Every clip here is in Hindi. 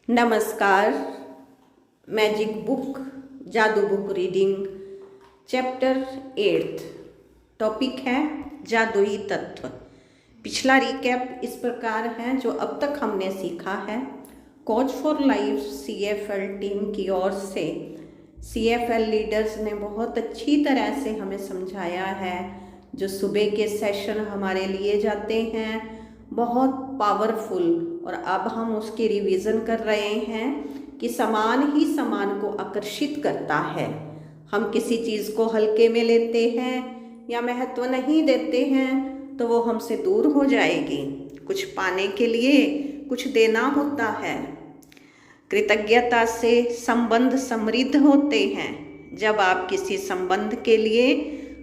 नमस्कार। मैजिक बुक जादू बुक रीडिंग चैप्टर 8 टॉपिक है जादुई तत्व। पिछला रिकैप इस प्रकार है जो अब तक हमने सीखा है। Coach for life CFL team की ओर से CFL लीडर्स ने बहुत अच्छी तरह से हमें समझाया है। जो सुबह के सेशन हमारे लिए जाते हैं बहुत पावरफुल, और अब हम उसकी रिवीजन कर रहे हैं कि समान ही समान को आकर्षित करता है। हम किसी चीज़ को हल्के में लेते हैं या महत्व नहीं देते हैं तो वो हमसे दूर हो जाएगी। कुछ पाने के लिए कुछ देना होता है। कृतज्ञता से संबंध समृद्ध होते हैं। जब आप किसी संबंध के लिए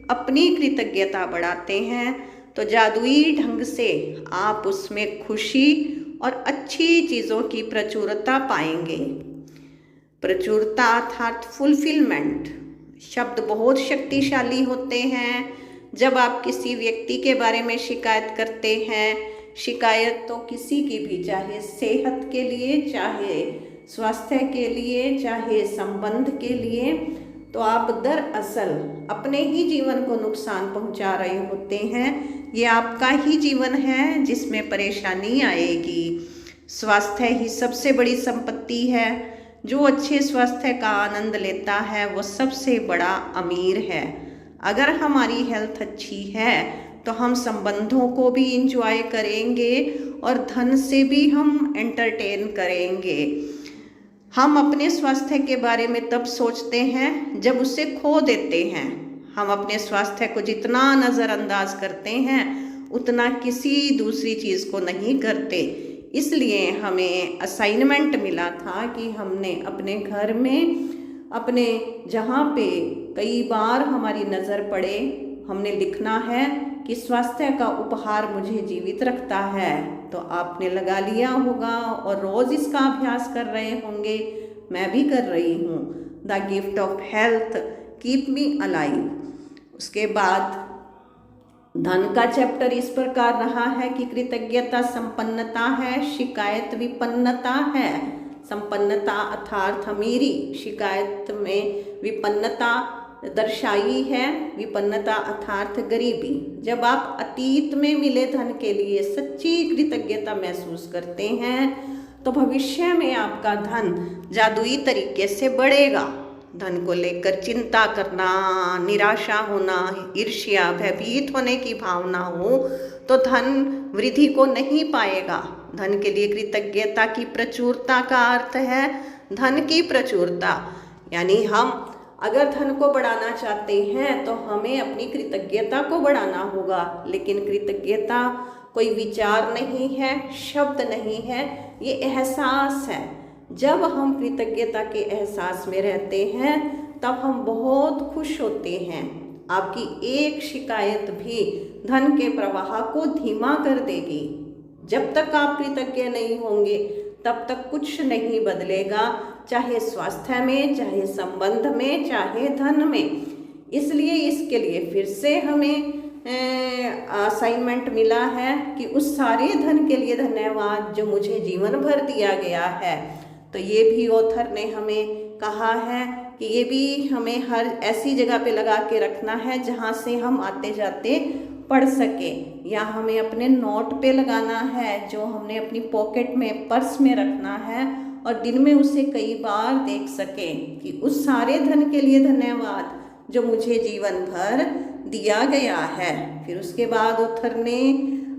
अपनी कृतज्ञता बढ़ाते हैं तो जादुई ढंग से आप उसमें खुशी और अच्छी चीज़ों की प्रचुरता पाएंगे। प्रचुरता अर्थात फुलफिलमेंट शब्द बहुत शक्तिशाली होते हैं। जब आप किसी व्यक्ति के बारे में शिकायत करते हैं, शिकायत तो किसी की भी, चाहे सेहत के लिए, चाहे स्वास्थ्य के लिए, चाहे संबंध के लिए, तो आप दरअसल अपने ही जीवन को नुकसान पहुंचा रहे होते हैं। ये आपका ही जीवन है जिसमें परेशानी आएगी। स्वास्थ्य ही सबसे बड़ी संपत्ति है। जो अच्छे स्वास्थ्य का आनंद लेता है वो सबसे बड़ा अमीर है। अगर हमारी हेल्थ अच्छी है तो हम संबंधों को भी इंजॉय करेंगे और धन से भी हम एंटरटेन करेंगे। हम अपने स्वास्थ्य के बारे में तब सोचते हैं जब उसे खो देते हैं। हम अपने स्वास्थ्य को जितना नज़रअंदाज करते हैं उतना किसी दूसरी चीज़ को नहीं करते। इसलिए हमें असाइनमेंट मिला था कि हमने अपने घर में, अपने जहाँ पे कई बार हमारी नज़र पड़े, हमने लिखना है कि स्वास्थ्य का उपहार मुझे जीवित रखता है। तो आपने लगा लिया होगा और रोज़ इसका अभ्यास कर रहे होंगे। मैं भी कर रही हूँ। The gift of health keep me alive. उसके बाद धन का चैप्टर इस प्रकार रहा है कि कृतज्ञता संपन्नता है, शिकायत विपन्नता है। संपन्नता अर्थात अमीरी, शिकायत में विपन्नता दर्शाई है। विपन्नता अर्थात गरीबी। जब आप अतीत में मिले धन के लिए सच्ची कृतज्ञता महसूस करते हैं तो भविष्य में आपका धन जादुई तरीके से बढ़ेगा। धन को लेकर चिंता करना, निराशा होना, ईर्ष्या, भयभीत होने की भावना हो तो धन वृद्धि को नहीं पाएगा। धन के लिए कृतज्ञता की प्रचुरता का अर्थ है धन की प्रचुरता। यानी हम अगर धन को बढ़ाना चाहते हैं तो हमें अपनी कृतज्ञता को बढ़ाना होगा। लेकिन कृतज्ञता कोई विचार नहीं है, शब्द नहीं है, ये एहसास है। जब हम कृतज्ञता के एहसास में रहते हैं तब हम बहुत खुश होते हैं। आपकी एक शिकायत भी धन के प्रवाह को धीमा कर देगी। जब तक आप कृतज्ञ नहीं होंगे तब तक कुछ नहीं बदलेगा, चाहे स्वास्थ्य में, चाहे संबंध में, चाहे धन में। इसलिए इसके लिए फिर से हमें असाइनमेंट मिला है कि उस सारे धन के लिए धन्यवाद जो मुझे जीवन भर दिया गया है। तो ये भी ऑथर ने हमें कहा है कि ये भी हमें हर ऐसी जगह पे लगा के रखना है जहाँ से हम आते जाते पढ़ सके, या हमें अपने नोट पे लगाना है जो हमने अपनी पॉकेट में, पर्स में रखना है और दिन में उसे कई बार देख सकें कि उस सारे धन के लिए धन्यवाद जो मुझे जीवन भर दिया गया है। फिर उसके बाद ऑथर ने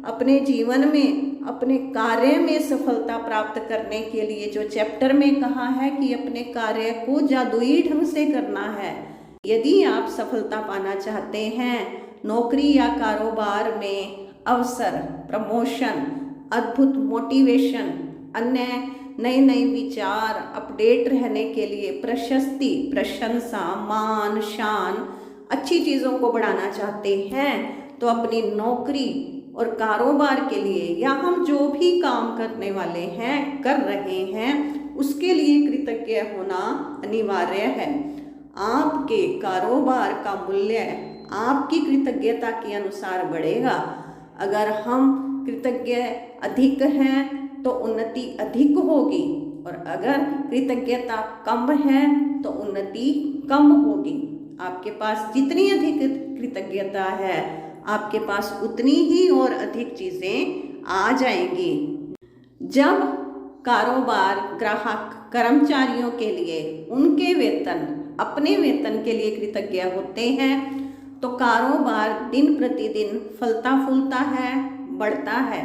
अपने जीवन में, अपने कार्य में सफलता प्राप्त करने के लिए जो चैप्टर में कहा है कि अपने कार्य को जादुई ढंग से करना है। यदि आप सफलता पाना चाहते हैं, नौकरी या कारोबार में अवसर, प्रमोशन, अद्भुत मोटिवेशन, अन्य नए नए विचार, अपडेट रहने के लिए प्रशस्ति, प्रशंसा, मान, शान, अच्छी चीज़ों को बढ़ाना चाहते हैं तो अपनी नौकरी और कारोबार के लिए, या हम जो भी काम करने वाले हैं, कर रहे हैं, उसके लिए कृतज्ञ होना अनिवार्य है। आपके कारोबार का मूल्य आपकी कृतज्ञता के अनुसार बढ़ेगा। अगर हम कृतज्ञ अधिक हैं तो उन्नति अधिक होगी। और अगर कृतज्ञता कम है तो उन्नति कम होगी। आपके पास जितनी अधिक कृतज्ञता है, आपके पास उतनी ही और अधिक चीज़ें आ जाएंगी। जब कारोबार ग्राहक कर्मचारियों के लिए उनके वेतन, अपने वेतन के लिए कृतज्ञ होते हैं तो कारोबार दिन प्रतिदिन फलता फूलता है, बढ़ता है।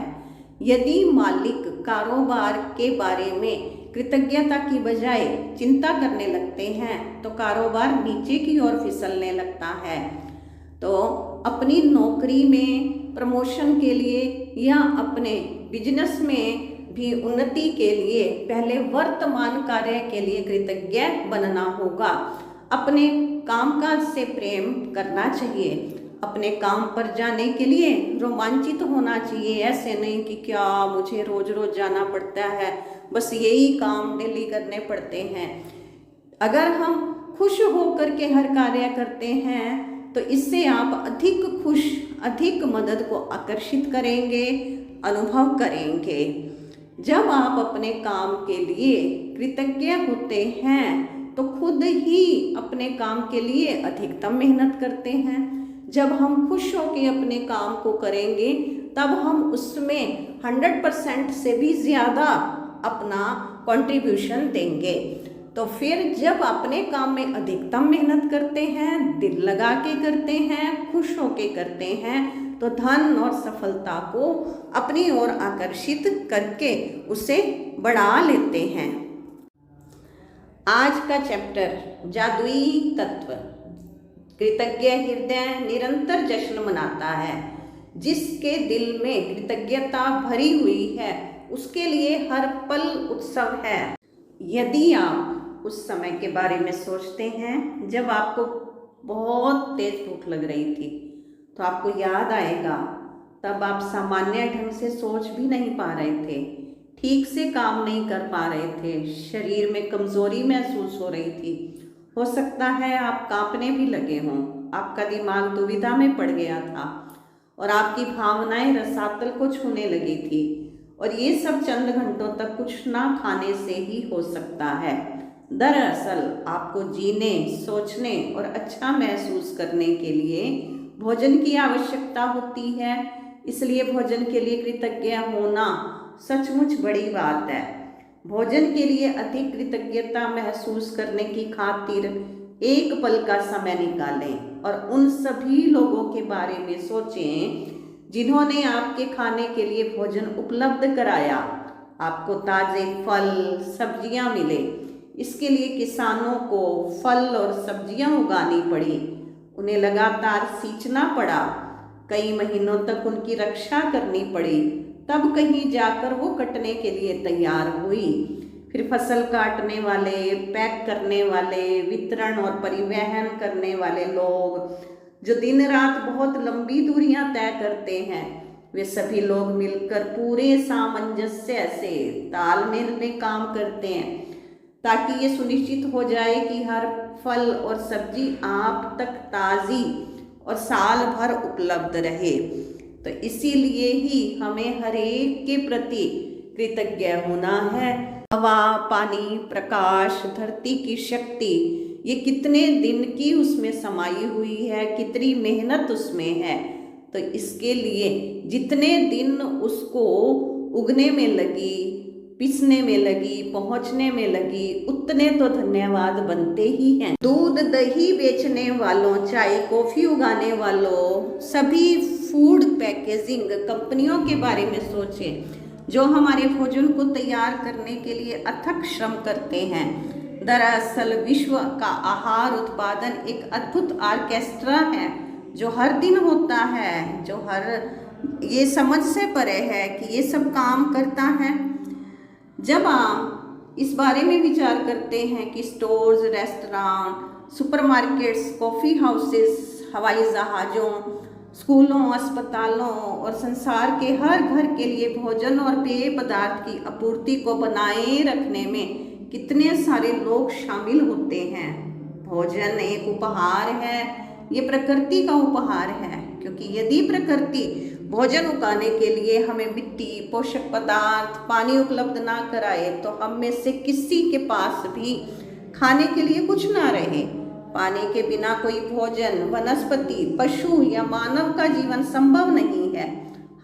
यदि मालिक कारोबार के बारे में कृतज्ञता की बजाय चिंता करने लगते हैं तो कारोबार नीचे की ओर फिसलने लगता है। तो अपनी नौकरी में प्रमोशन के लिए या अपने बिजनेस में भी उन्नति के लिए पहले वर्तमान कार्य के लिए कृतज्ञ बनना होगा। अपने कामकाज से प्रेम करना चाहिए। अपने काम पर जाने के लिए रोमांचित होना चाहिए। ऐसे नहीं कि क्या मुझे रोज रोज जाना पड़ता है, बस यही काम डेली करने पड़ते हैं। अगर हम खुश होकर के हर कार्य करते हैं तो इससे आप अधिक खुश, अधिक मदद को आकर्षित करेंगे, अनुभव करेंगे। जब आप अपने काम के लिए कृतज्ञ होते हैं तो खुद ही अपने काम के लिए अधिकतम मेहनत करते हैं। जब हम खुश होकर अपने काम को करेंगे तब हम उसमें 100% से भी ज़्यादा अपना कंट्रीब्यूशन देंगे। तो फिर जब अपने काम में अधिकतम मेहनत करते हैं, दिल लगा के करते हैं, खुश होके करते हैं, तो धन और सफलता को अपनी ओर आकर्षित करके उसे बढ़ा लेते हैं। आज का चैप्टर जादुई तत्व। कृतज्ञ हृदय निरंतर जश्न मनाता है। जिसके दिल में कृतज्ञता भरी हुई है उसके लिए हर पल उत्सव है। यदि आप उस समय के बारे में सोचते हैं जब आपको बहुत तेज भूख लग रही थी तो आपको याद आएगा तब आप सामान्य ढंग से सोच भी नहीं पा रहे थे, ठीक से काम नहीं कर पा रहे थे, शरीर में कमजोरी महसूस हो रही थी। हो सकता है आप कांपने भी लगे हों, आपका दिमाग दुविधा में पड़ गया था और आपकी भावनाएं रसातल को छूने लगी थी। और ये सब चंद घंटों तक कुछ ना खाने से ही हो सकता है। दरअसल आपको जीने, सोचने और अच्छा महसूस करने के लिए भोजन की आवश्यकता होती है। इसलिए भोजन के लिए कृतज्ञ होना सचमुच बड़ी बात है। भोजन के लिए अधिक कृतज्ञता महसूस करने की खातिर एक पल का समय निकालें और उन सभी लोगों के बारे में सोचें जिन्होंने आपके खाने के लिए भोजन उपलब्ध कराया। आपको ताज़े फल, सब्जियां मिले। इसके लिए किसानों को फल और सब्जियां उगानी पड़ी, उन्हें लगातार सींचना पड़ा, कई महीनों तक उनकी रक्षा करनी पड़ी, तब कहीं जाकर वो कटने के लिए तैयार हुई। फिर फसल काटने वाले, पैक करने वाले, वितरण और परिवहन करने वाले लोग जो दिन रात बहुत लंबी दूरियां तय करते हैं, वे सभी लोग मिलकर पूरे सामंजस्य से तालमेल में काम करते हैं ताकि ये सुनिश्चित हो जाए कि हर फल और सब्जी आप तक ताज़ी और साल भर उपलब्ध रहे। तो इसीलिए ही हमें हर एक के प्रति कृतज्ञ होना है। हवा, पानी, प्रकाश, धरती की शक्ति, ये कितने दिन की उसमें समाई हुई है, कितनी मेहनत उसमें है। तो इसके लिए जितने दिन उसको उगने में लगी, पिसने में लगी, पहुंचने में लगी, उतने तो धन्यवाद बनते ही हैं। दूध दही बेचने वालों, चाय कॉफ़ी उगाने वालों, सभी फूड पैकेजिंग कंपनियों के बारे में सोचें जो हमारे भोजन को तैयार करने के लिए अथक श्रम करते हैं। दरअसल विश्व का आहार उत्पादन एक अद्भुत ऑर्केस्ट्रा है जो हर दिन होता है, जो हर ये समझ से परे है कि ये सब काम करता है। जब आप इस बारे में विचार करते हैं कि stores, restaurant, supermarkets, coffee houses, हवाई जहाज़ों, स्कूलों, अस्पतालों और संसार के हर घर के लिए भोजन और पेय पदार्थ की आपूर्ति को बनाए रखने में कितने सारे लोग शामिल होते हैं। भोजन एक उपहार है, ये प्रकृति का उपहार है क्योंकि यदि प्रकृति भोजन उगाने के लिए हमें मिट्टी, पोषक पदार्थ, पानी उपलब्ध ना कराए तो हम में से किसी के पास भी खाने के लिए कुछ ना रहे। पानी के बिना कोई भोजन, वनस्पति, पशु या मानव का जीवन संभव नहीं है।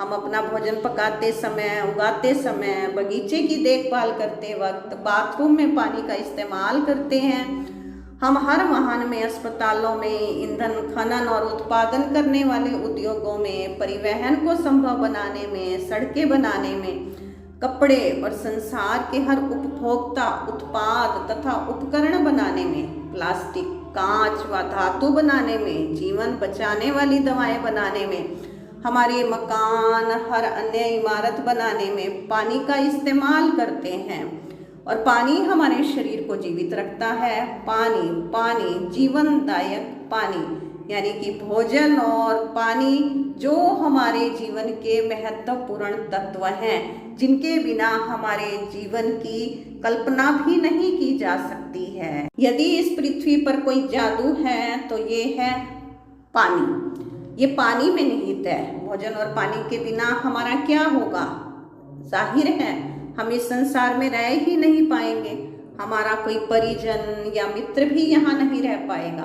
हम अपना भोजन पकाते समय, उगाते समय, बगीचे की देखभाल करते वक्त, बाथरूम में पानी का इस्तेमाल करते हैं। हम हर वाहन में, अस्पतालों में, ईंधन खनन और उत्पादन करने वाले उद्योगों में, परिवहन को संभव बनाने में, सड़कें बनाने में, कपड़े और संसार के हर उपभोक्ता उत्पाद तथा उपकरण बनाने में, प्लास्टिक, कांच व धातु बनाने में, जीवन बचाने वाली दवाएं बनाने में, हमारे मकान, हर अन्य इमारत बनाने में पानी का इस्तेमाल करते हैं। और पानी हमारे शरीर को जीवित रखता है। पानी जीवनदायक पानी यानी कि भोजन और पानी जो हमारे जीवन के महत्वपूर्ण तत्व हैं, जिनके बिना हमारे जीवन की कल्पना भी नहीं की जा सकती है। यदि इस पृथ्वी पर कोई जादू है तो ये है पानी। ये पानी में निहित है। भोजन और पानी के बिना हमारा क्या होगा? जाहिर है हम इस संसार में रह ही नहीं पाएंगे। हमारा कोई परिजन या मित्र भी यहाँ नहीं रह पाएगा।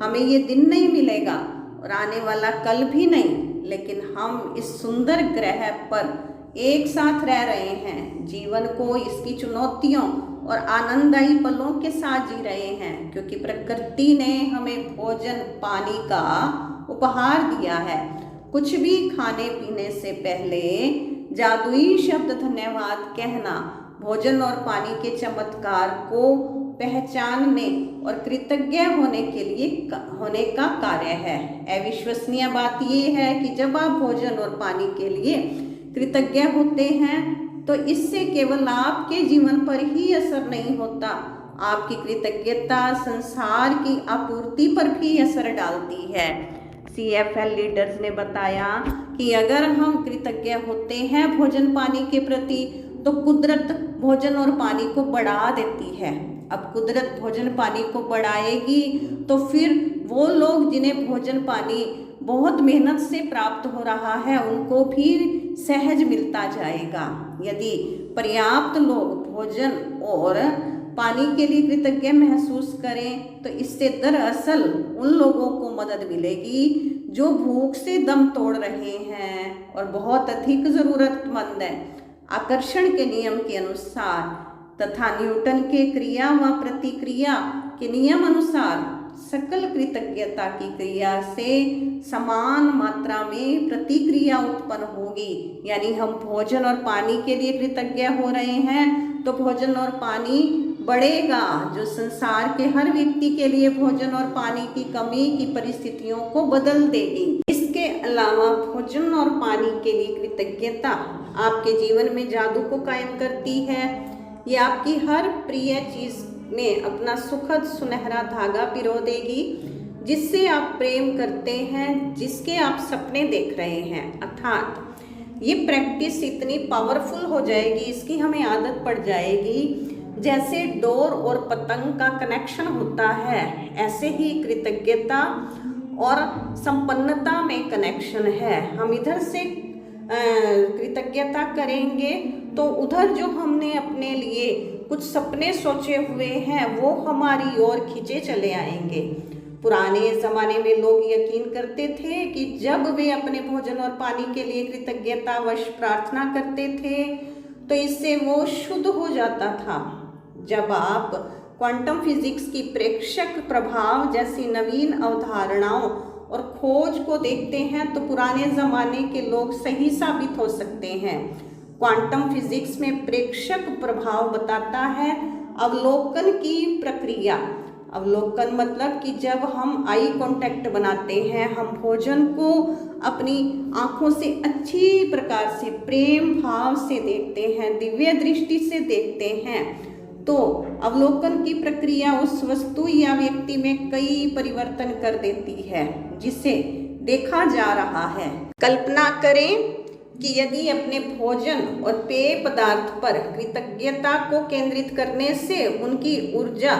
हमें ये दिन नहीं मिलेगा और आने वाला कल भी नहीं। लेकिन हम इस सुंदर ग्रह पर एक साथ रह रहे हैं। जीवन को इसकी चुनौतियों और आनंददायी पलों के साथ जी रहे हैं, क्योंकि प्रकृति ने हमें भोजन पानी का उपहार दिया है। कुछ भी खाने पीने से पहले जादुई शब्द धन्यवाद कहना भोजन और पानी के चमत्कार को पहचानने और कृतज्ञ होने का कार्य है। अविश्वसनीय बात यह है कि जब आप भोजन और पानी के लिए कृतज्ञ होते हैं तो इससे केवल आपके जीवन पर ही असर नहीं होता, आपकी कृतज्ञता संसार की आपूर्ति पर भी असर डालती है। CFL लीडर्स ने बताया कि अगर हम कृतज्ञ होते हैं भोजन पानी के प्रति तो कुदरत भोजन और पानी को बढ़ा देती है। अब कुदरत भोजन पानी को बढ़ाएगी तो फिर वो लोग जिन्हें भोजन पानी बहुत मेहनत से प्राप्त हो रहा है उनको भी सहज मिलता जाएगा। यदि पर्याप्त लोग भोजन और पानी के लिए कृतज्ञ महसूस करें तो इससे दरअसल उन लोगों को मदद मिलेगी जो भूख से दम तोड़ रहे हैं और बहुत अधिक ज़रूरतमंद हैं। आकर्षण के नियम के अनुसार तथा न्यूटन के क्रिया व प्रतिक्रिया के नियम अनुसार सकल कृतज्ञता की क्रिया से समान मात्रा में प्रतिक्रिया उत्पन्न होगी। यानी हम भोजन और पानी के लिए कृतज्ञ हो रहे हैं तो भोजन और पानी बढ़ेगा, जो संसार के हर व्यक्ति के लिए भोजन और पानी की कमी की परिस्थितियों को बदल देगी। इसके अलावा भोजन और पानी के लिए कृतज्ञता आपके जीवन में जादू को कायम करती है। ये आपकी हर प्रिय चीज में अपना सुखद सुनहरा धागा पिरो देगी, जिससे आप प्रेम करते हैं, जिसके आप सपने देख रहे हैं। अर्थात ये प्रैक्टिस इतनी पावरफुल हो जाएगी, इसकी हमें आदत पड़ जाएगी। जैसे डोर और पतंग का कनेक्शन होता है, ऐसे ही कृतज्ञता और संपन्नता में कनेक्शन है। हम इधर से कृतज्ञता करेंगे तो उधर जो हमने अपने लिए कुछ सपने सोचे हुए हैं वो हमारी ओर खींचे चले आएंगे। पुराने ज़माने में लोग यकीन करते थे कि जब वे अपने भोजन और पानी के लिए कृतज्ञतावश प्रार्थना करते थे तो इससे वो शुद्ध हो जाता था। जब आप क्वांटम फिजिक्स की प्रेक्षक प्रभाव जैसी नवीन अवधारणाओं और खोज को देखते हैं तो पुराने ज़माने के लोग सही साबित हो सकते हैं। क्वांटम फिजिक्स में प्रेक्षक प्रभाव बताता है अवलोकन की प्रक्रिया। अवलोकन मतलब कि जब हम आई कांटेक्ट बनाते हैं, हम भोजन को अपनी आँखों से अच्छी प्रकार से प्रेम भाव से देखते हैं, दिव्य दृष्टि से देखते हैं, तो अवलोकन की प्रक्रिया उस वस्तु या व्यक्ति में कई परिवर्तन कर देती है जिसे देखा जा रहा है। कल्पना करें कि यदि अपने भोजन और पेय पदार्थ पर कृतज्ञता को केंद्रित करने से उनकी ऊर्जा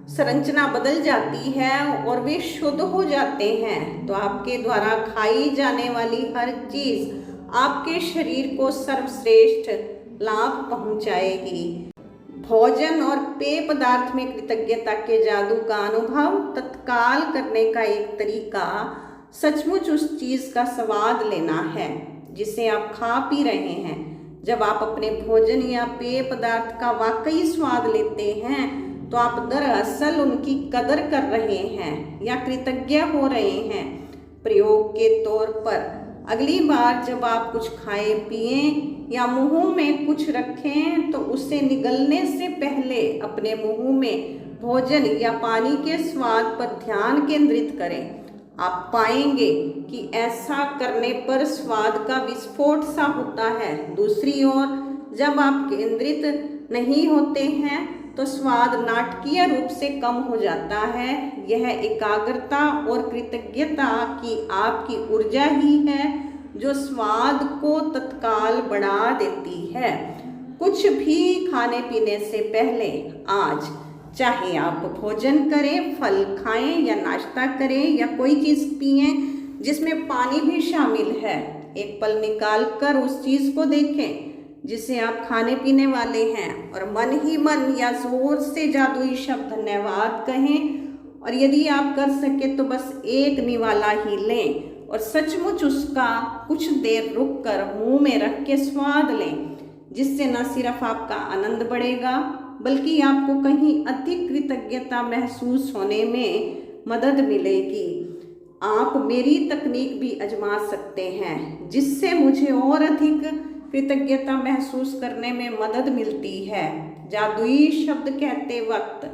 संरचना बदल जाती है और वे शुद्ध हो जाते हैं, तो आपके द्वारा खाई जाने वाली हर चीज आपके शरीर को सर्वश्रेष्ठ लाभ पहुंचाएगी। भोजन और पेय पदार्थ में कृतज्ञता के जादू का अनुभव तत्काल करने का एक तरीका सचमुच उस चीज का स्वाद लेना है जिसे आप खा पी रहे हैं। जब आप अपने भोजन या पेय पदार्थ का वाकई स्वाद लेते हैं तो आप दरअसल उनकी कदर कर रहे हैं या कृतज्ञ हो रहे हैं। प्रयोग के तौर पर अगली बार जब आप कुछ खाएं पिएं या मुंह में कुछ रखें तो उसे निगलने से पहले अपने मुंह में भोजन या पानी के स्वाद पर ध्यान केंद्रित करें। आप पाएंगे कि ऐसा करने पर स्वाद का विस्फोट सा होता है। दूसरी ओर जब आप केंद्रित नहीं होते हैं तो स्वाद नाटकीय रूप से कम हो जाता है। यह एकाग्रता और कृतज्ञता की आपकी ऊर्जा ही है जो स्वाद को तत्काल बढ़ा देती है। कुछ भी खाने पीने से पहले आज चाहे आप भोजन करें, फल खाएं या नाश्ता करें या कोई चीज़ पिएं जिसमें पानी भी शामिल है, एक पल निकाल कर उस चीज़ को देखें जिसे आप खाने पीने वाले हैं और मन ही मन या जोर से जादुई शब्द धन्यवाद कहें। और यदि आप कर सके तो बस एक निवाला ही लें और सचमुच उसका कुछ देर रुक कर मुंह में रख के स्वाद लें, जिससे न सिर्फ आपका आनंद बढ़ेगा बल्कि आपको कहीं अधिक कृतज्ञता महसूस होने में मदद मिलेगी। आप मेरी तकनीक भी आजमा सकते हैं जिससे मुझे और अधिक कृतज्ञता महसूस करने में मदद मिलती है। जादुई शब्द कहते वक्त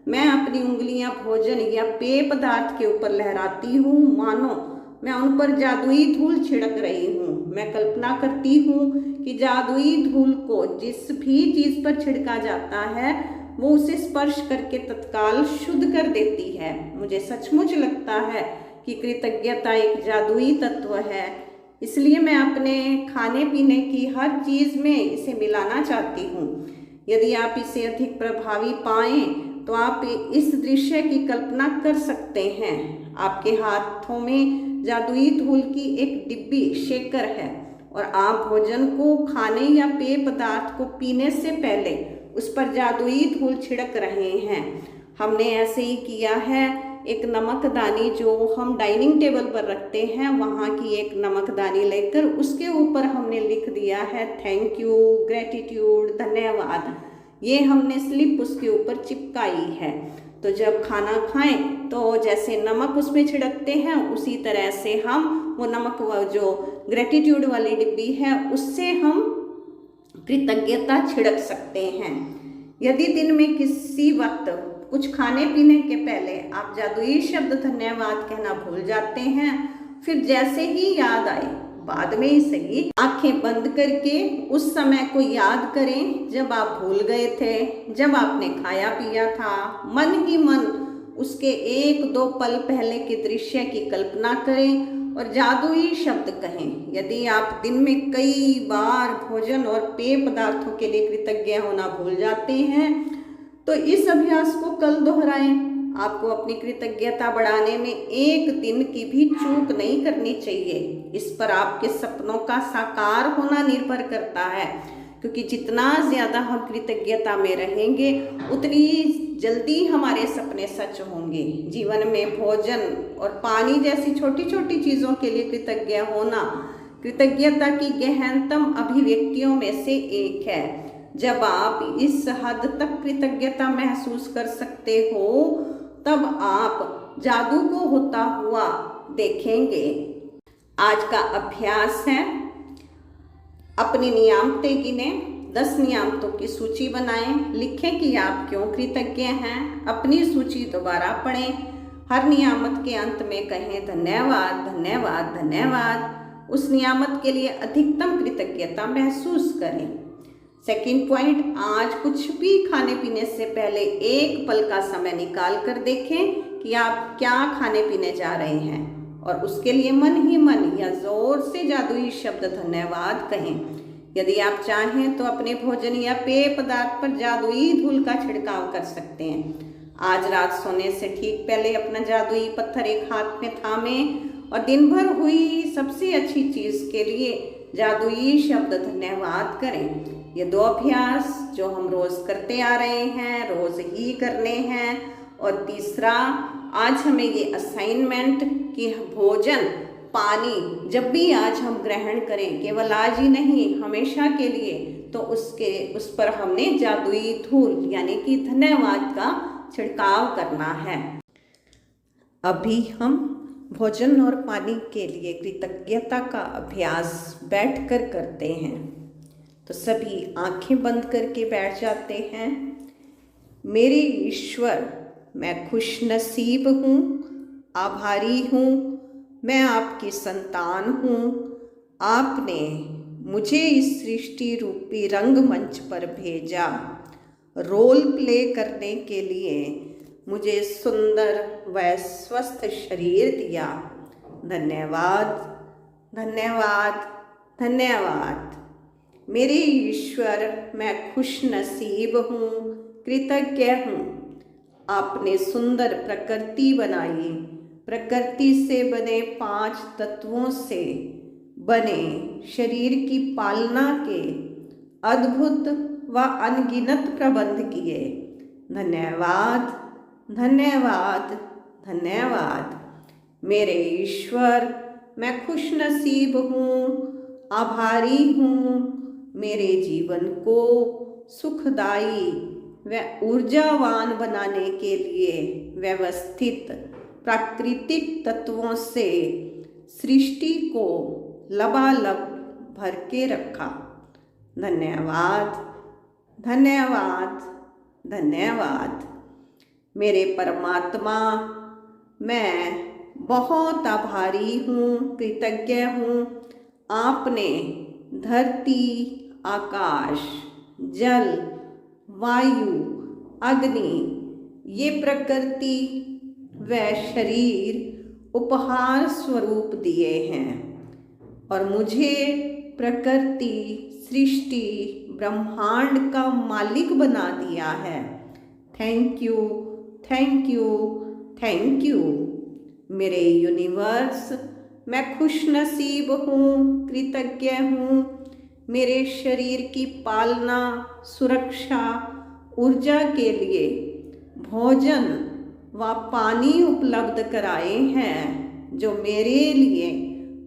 मैं अपनी उंगलियां भोजन या पेय पदार्थ के ऊपर लहराती हूँ, मानो मैं उन पर जादुई धूल छिड़क रही हूँ। मैं कल्पना करती हूँ कि जादुई धूल को जिस भी चीज़ पर छिड़का जाता है वो उसे स्पर्श करके तत्काल शुद्ध कर देती है। मुझे सचमुच लगता है कि कृतज्ञता एक जादुई तत्व है, इसलिए मैं अपने खाने पीने की हर चीज़ में इसे मिलाना चाहती हूँ। यदि आप इसे अधिक प्रभावी पाएं तो आप इस दृश्य की कल्पना कर सकते हैं। आपके हाथों में जादुई धूल की एक डिब्बी शेकर है और आप भोजन को खाने या पेय पदार्थ को पीने से पहले उस पर जादुई धूल छिड़क रहे हैं। हमने ऐसे ही किया है। एक नमकदानी जो हम डाइनिंग टेबल पर रखते हैं, वहाँ की एक नमकदानी लेकर उसके ऊपर हमने लिख दिया है थैंक यू, ग्रेटिट्यूड, धन्यवाद। ये हमने स्लिप उसके ऊपर चिपकाई है। तो जब खाना खाएं तो जैसे नमक उसमें छिड़कते हैं उसी तरह से हम वो नमक जो ग्रेटिट्यूड वाली डिब्बी है उससे हम कृतज्ञता छिड़क सकते हैं। यदि दिन में किसी वक्त कुछ खाने पीने के पहले आप जादुई शब्द धन्यवाद कहना भूल जाते हैं, फिर जैसे ही याद आए बाद में ही सही आंखें बंद करके उस समय को याद करें जब आप भूल गए थे, जब आपने खाया पिया था। मन ही मन उसके एक दो पल पहले के दृश्य की कल्पना करें और जादुई शब्द कहें। यदि आप दिन में कई बार भोजन और पेय पदार्थों के लिए कृतज्ञ होना भूल जाते हैं तो इस अभ्यास को कल दोहराएं। आपको अपनी कृतज्ञता बढ़ाने में एक दिन की भी चूक नहीं करनी चाहिए। इस पर आपके सपनों का साकार होना निर्भर करता है, क्योंकि जितना ज़्यादा हम कृतज्ञता में रहेंगे उतनी जल्दी हमारे सपने सच होंगे। जीवन में भोजन और पानी जैसी छोटी छोटी चीज़ों के लिए कृतज्ञ होना कृतज्ञता की गहनतम अभिव्यक्तियों में से एक है। जब आप इस हद तक कृतज्ञता महसूस कर सकते हो तब आप जादू को होता हुआ देखेंगे। आज का अभ्यास है, अपनी नियामतें गिनें, 10 नियामतों की सूची बनाएं, लिखें कि आप क्यों कृतज्ञ हैं, अपनी सूची दोबारा पढ़ें, हर नियामत के अंत में कहें धन्यवाद धन्यवाद धन्यवाद। उस नियामत के लिए अधिकतम कृतज्ञता महसूस करें। सेकंड पॉइंट, आज कुछ भी खाने पीने से पहले एक पल का समय निकाल कर देखें कि आप क्या खाने पीने जा रहे हैं और उसके लिए मन ही मन या जोर से जादुई शब्द धन्यवाद कहें। यदि आप चाहें तो अपने भोजन या पेय पदार्थ पर जादुई धूल का छिड़काव कर सकते हैं। आज रात सोने से ठीक पहले अपना जादुई पत्थर एक हाथ में थामें और दिन भर हुई सबसे अच्छी चीज़ के लिए जादुई शब्द धन्यवाद करें। ये 2 अभ्यास जो हम रोज़ करते आ रहे हैं, रोज़ ही करने हैं। और तीसरा, आज हमें ये असाइनमेंट कि भोजन पानी जब भी आज हम ग्रहण करें, केवल आज ही नहीं हमेशा के लिए, तो उस पर हमने जादुई धूल यानी कि धन्यवाद का छिड़काव करना है। अभी हम भोजन और पानी के लिए कृतज्ञता का अभ्यास बैठकर करते हैं। तो सभी आंखें बंद करके बैठ जाते हैं। मेरे ईश्वर, मैं खुश नसीब हूँ, आभारी हूँ, मैं आपकी संतान हूँ। आपने मुझे इस सृष्टि रूपी रंगमंच पर भेजा, रोल प्ले करने के लिए मुझे सुंदर व स्वस्थ शरीर दिया। धन्यवाद, धन्यवाद, धन्यवाद। मेरे ईश्वर, मैं खुश नसीब हूँ, कृतज्ञ हूँ। आपने सुंदर प्रकृति बनाई, प्रकृति से बने 5 तत्वों से बने शरीर की पालना के अद्भुत व अनगिनत प्रबंध किए। धन्यवाद, धन्यवाद, धन्यवाद। मेरे ईश्वर, मैं खुश नसीब हूँ, आभारी हूँ। मेरे जीवन को सुखदायी व ऊर्जावान बनाने के लिए व्यवस्थित प्राकृतिक तत्वों से सृष्टि को लबालब भर के रखा। धन्यवाद, धन्यवाद, धन्यवाद। मेरे परमात्मा, मैं बहुत आभारी हूँ, कृतज्ञ हूँ। आपने धरती, आकाश, जल, वायु, अग्नि, ये प्रकृति व शरीर उपहार स्वरूप दिए हैं और मुझे प्रकृति, सृष्टि, ब्रह्मांड का मालिक बना दिया है। Thank you, thank you, thank you. मेरे यूनिवर्स, मैं खुश नसीब हूँ, कृतज्ञ हूँ। मेरे शरीर की पालना, सुरक्षा, ऊर्जा के लिए भोजन व पानी उपलब्ध कराए हैं जो मेरे लिए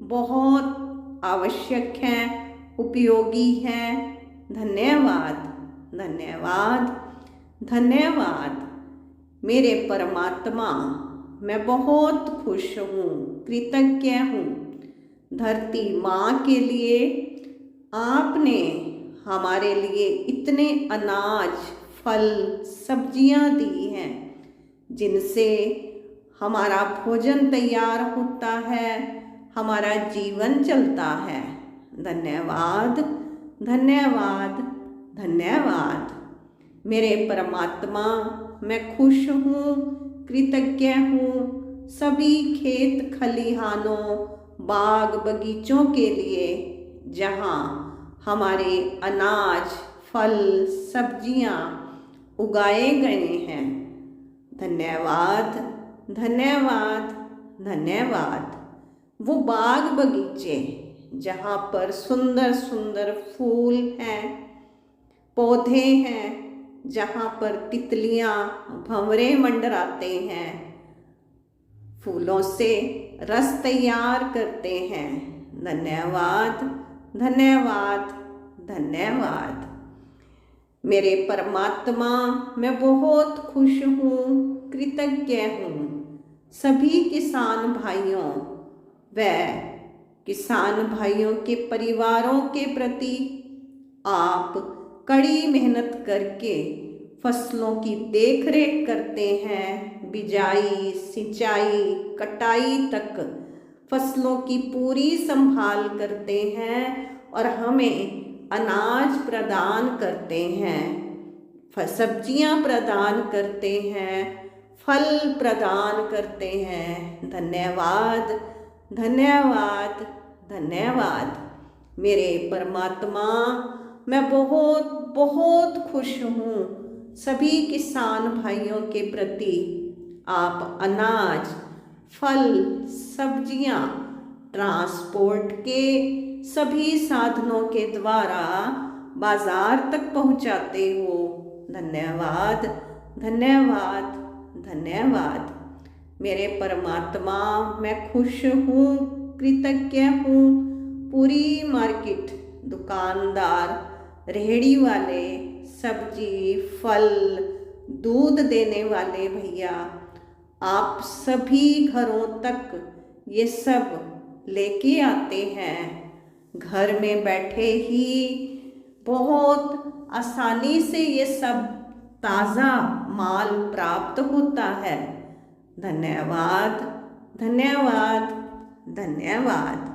बहुत आवश्यक हैं, उपयोगी हैं। धन्यवाद, धन्यवाद, धन्यवाद। मेरे परमात्मा, मैं बहुत खुश हूँ, कृतज्ञ हूँ। धरती माँ के लिए आपने हमारे लिए इतने अनाज, फल, सब्जियाँ दी हैं जिनसे हमारा भोजन तैयार होता है, हमारा जीवन चलता है। धन्यवाद, धन्यवाद, धन्यवाद। मेरे परमात्मा, मैं खुश हूँ, कृतज्ञ हूँ। सभी खेत खलिहानों, बाग बगीचों के लिए जहाँ हमारे अनाज, फल, सब्जियाँ उगाए गए हैं। धन्यवाद, धन्यवाद, धन्यवाद। वो बाग बगीचे जहाँ पर सुंदर सुंदर फूल हैं, पौधे हैं, जहाँ पर तितलियाँ, भंवरे मंडराते हैं, फूलों से रस तैयार करते हैं। धन्यवाद, धन्यवाद, धन्यवाद। मेरे परमात्मा, मैं बहुत खुश हूँ, कृतज्ञ हूँ। सभी किसान भाइयों व किसान भाइयों के परिवारों के प्रति आप कड़ी मेहनत करके फसलों की देखरेख करते हैं। बिजाई, सिंचाई, कटाई तक फसलों की पूरी संभाल करते हैं और हमें अनाज प्रदान करते हैं, सब्जियां प्रदान करते हैं, फल प्रदान करते हैं। धन्यवाद, धन्यवाद, धन्यवाद। मेरे परमात्मा, मैं बहुत बहुत खुश हूँ। सभी किसान भाइयों के प्रति आप अनाज, फल, सब्जियां, ट्रांसपोर्ट के सभी साधनों के द्वारा बाजार तक पहुंचाते हो। धन्यवाद, धन्यवाद, धन्यवाद। मेरे परमात्मा, मैं खुश हूँ, कृतज्ञ हूँ। पूरी मार्केट, दुकानदार, रेहड़ी वाले, सब्जी, फल, दूध देने वाले भैया, आप सभी घरों तक ये सब लेके आते हैं। घर में बैठे ही बहुत आसानी से ये सब ताज़ा माल प्राप्त होता है। धन्यवाद, धन्यवाद, धन्यवाद।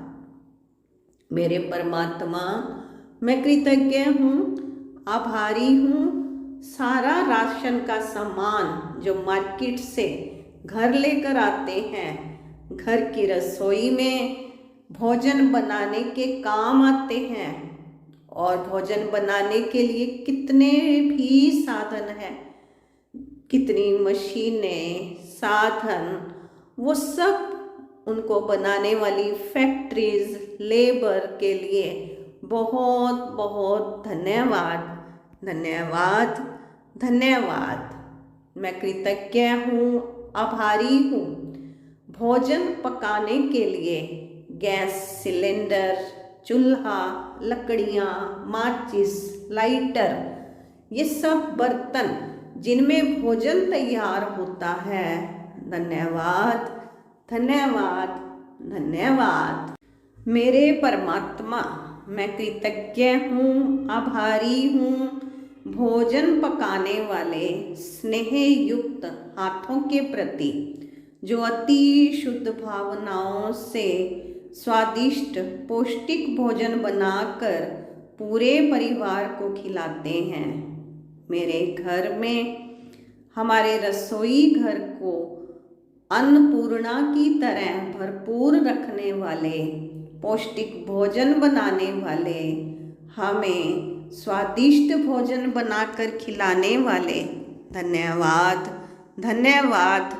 मेरे परमात्मा, मैं कृतज्ञ हूँ, आभारी हूँ। सारा राशन का सामान जो मार्केट से घर लेकर आते हैं, घर की रसोई में भोजन बनाने के काम आते हैं। और भोजन बनाने के लिए कितने भी साधन हैं, कितनी मशीनें, साधन, वो सब उनको बनाने वाली फैक्ट्रीज, लेबर के लिए बहुत बहुत धन्यवाद, धन्यवाद, धन्यवाद। मैं कृतज्ञ हूँ, आभारी हूँ। भोजन पकाने के लिए गैस सिलेंडर, चूल्हा, लकड़ियाँ, माचिस, लाइटर, ये सब बर्तन जिनमें भोजन तैयार होता है। धन्यवाद, धन्यवाद, धन्यवाद। मेरे परमात्मा, मैं कृतज्ञ हूँ, आभारी हूँ। भोजन पकाने वाले स्नेह युक्त हाथों के प्रति जो अति शुद्ध भावनाओं से स्वादिष्ट पौष्टिक भोजन बनाकर पूरे परिवार को खिलाते हैं। मेरे घर में, हमारे रसोई घर को अन्नपूर्णा की तरह भरपूर रखने वाले, पौष्टिक भोजन बनाने वाले, हमें स्वादिष्ट भोजन बनाकर खिलाने वाले, धन्यवाद, धन्यवाद,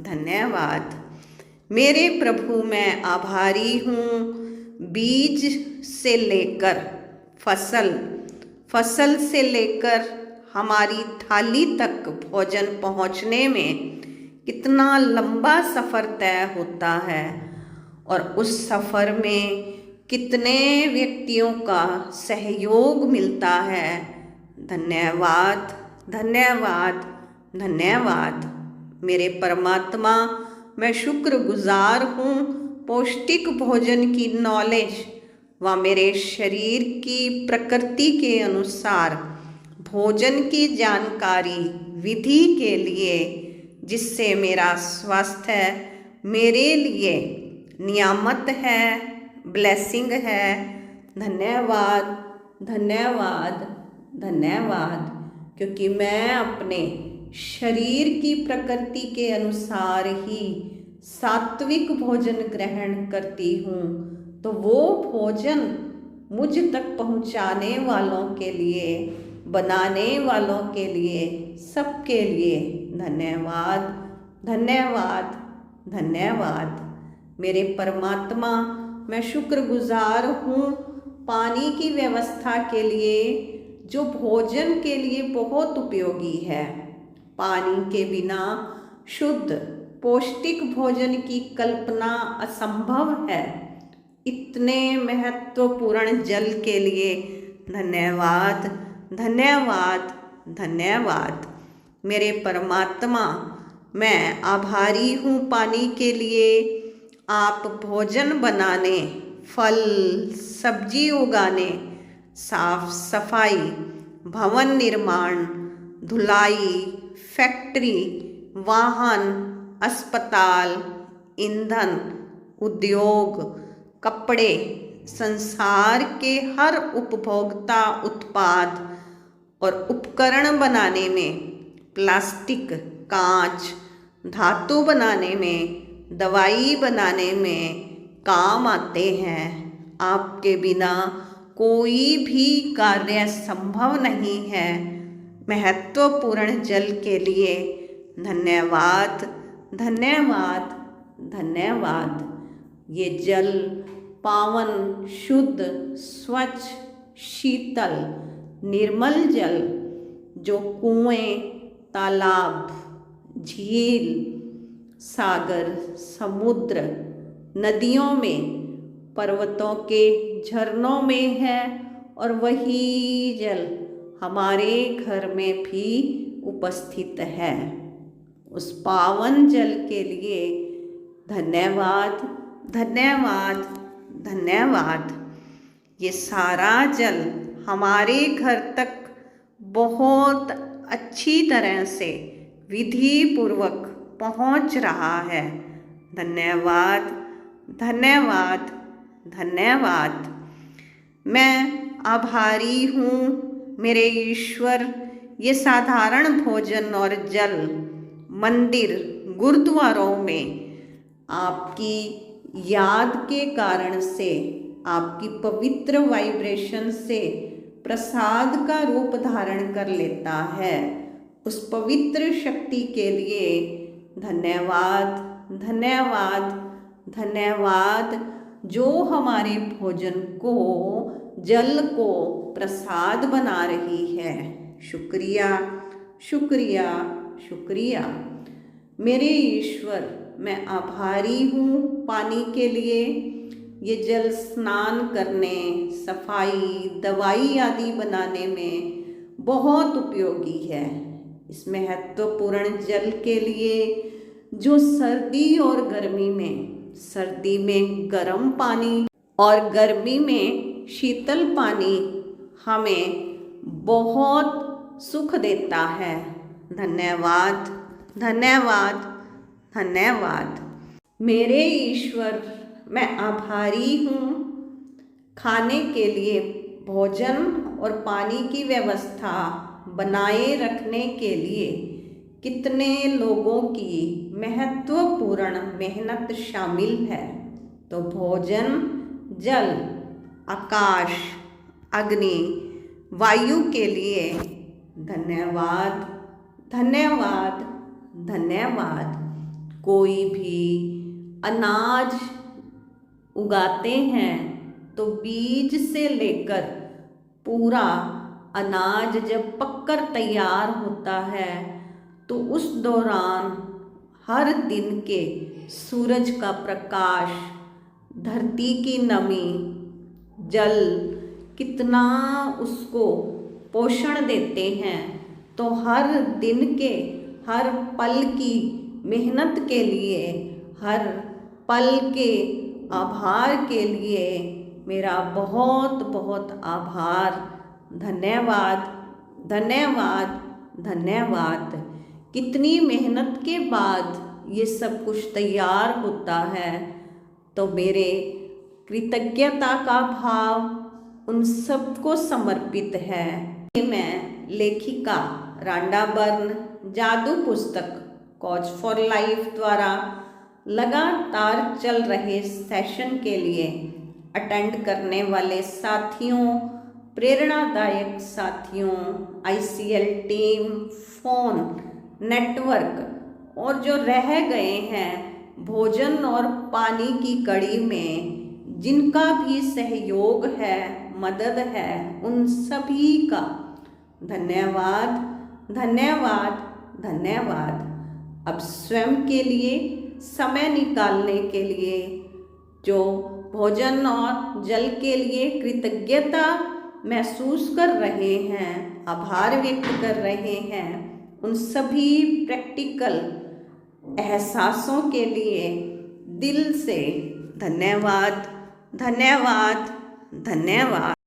धन्यवाद। मेरे प्रभु, मैं आभारी हूँ। बीज से लेकर फसल, फसल से लेकर हमारी थाली तक भोजन पहुँचने में कितना लंबा सफ़र तय होता है और उस सफ़र में कितने व्यक्तियों का सहयोग मिलता है। धन्यवाद, धन्यवाद, धन्यवाद। मेरे परमात्मा, मैं शुक्रगुजार हूँ। पौष्टिक भोजन की नॉलेज व मेरे शरीर की प्रकृति के अनुसार भोजन की जानकारी विधि के लिए, जिससे मेरा स्वास्थ्य मेरे लिए नियामत है, ब्लेसिंग है। धन्यवाद, धन्यवाद, धन्यवाद। क्योंकि मैं अपने शरीर की प्रकृति के अनुसार ही सात्विक भोजन ग्रहण करती हूँ, तो वो भोजन मुझ तक पहुँचाने वालों के लिए, बनाने वालों के लिए, सबके लिए धन्यवाद, धन्यवाद, धन्यवाद। मेरे परमात्मा, मैं शुक्रगुजार हूँ पानी की व्यवस्था के लिए, जो भोजन के लिए बहुत उपयोगी है। पानी के बिना शुद्ध पौष्टिक भोजन की कल्पना असंभव है। इतने महत्वपूर्ण जल के लिए धन्यवाद, धन्यवाद, धन्यवाद। मेरे परमात्मा, मैं आभारी हूँ पानी के लिए। आप भोजन बनाने, फल सब्जी उगाने, साफ सफाई, भवन निर्माण, धुलाई, फैक्ट्री, वाहन, अस्पताल, ईंधन, उद्योग, कपड़े, संसार के हर उपभोक्ता उत्पाद और उपकरण बनाने में, प्लास्टिक, कांच, धातु बनाने में, दवाई बनाने में काम आते हैं। आपके बिना कोई भी कार्य संभव नहीं है। महत्वपूर्ण जल के लिए धन्यवाद, धन्यवाद, धन्यवाद। ये जल पावन, शुद्ध, स्वच्छ, शीतल, निर्मल जल जो कुएं, तालाब, झील, सागर, समुद्र, नदियों में, पर्वतों के झरनों में है, और वही जल हमारे घर में भी उपस्थित है। उस पावन जल के लिए धन्यवाद, धन्यवाद, धन्यवाद। ये सारा जल हमारे घर तक बहुत अच्छी तरह से विधि पूर्वक पहुंच रहा है। धन्यवाद, धन्यवाद, धन्यवाद। मैं आभारी हूँ मेरे ईश्वर, ये साधारण भोजन और जल मंदिर, गुरुद्वारों में आपकी याद के कारण से, आपकी पवित्र वाइब्रेशन से प्रसाद का रूप धारण कर लेता है। उस पवित्र शक्ति के लिए धन्यवाद, धन्यवाद, धन्यवाद, जो हमारे भोजन को, जल को प्रसाद बना रही है। शुक्रिया, शुक्रिया, शुक्रिया। मेरे ईश्वर, मैं आभारी हूँ पानी के लिए। ये जल स्नान करने, सफाई, दवाई आदि बनाने में बहुत उपयोगी है। इस महत्वपूर्ण जल के लिए जो सर्दी और गर्मी में, सर्दी में गर्म पानी और गर्मी में शीतल पानी हमें बहुत सुख देता है। धन्यवाद, धन्यवाद, धन्यवाद। मेरे ईश्वर, मैं आभारी हूँ खाने के लिए भोजन और पानी की व्यवस्था बनाए रखने के लिए कितने लोगों की महत्वपूर्ण मेहनत शामिल है। तो भोजन, जल, आकाश, अग्नि, वायु के लिए धन्यवाद, धन्यवाद, धन्यवाद। कोई भी अनाज उगाते हैं तो बीज से लेकर पूरा अनाज जब पककर तैयार होता है तो उस दौरान हर दिन के सूरज का प्रकाश, धरती की नमी, जल कितना उसको पोषण देते हैं। तो हर दिन के, हर पल की मेहनत के लिए, हर पल के आभार के लिए मेरा बहुत बहुत आभार। धन्यवाद, धन्यवाद, धन्यवाद। कितनी मेहनत के बाद ये सब कुछ तैयार होता है, तो मेरे कृतज्ञता का भाव उन सबको समर्पित है। मैं लेखिका रांडा बर्न जादू पुस्तक कोच फॉर लाइफ द्वारा लगातार चल रहे सेशन के लिए अटेंड करने वाले साथियों, प्रेरणादायक साथियों, ICL टीम, फोन, नेटवर्क और जो रह गए हैं भोजन और पानी की कड़ी में, जिनका भी सहयोग है, मदद है, उन सभी का धन्यवाद, धन्यवाद, धन्यवाद। अब स्वयं के लिए समय निकालने के लिए, जो भोजन और जल के लिए कृतज्ञता महसूस कर रहे हैं, आभार व्यक्त कर रहे हैं, उन सभी प्रैक्टिकल एहसासों के लिए दिल से धन्यवाद, धन्यवाद, धन्यवाद।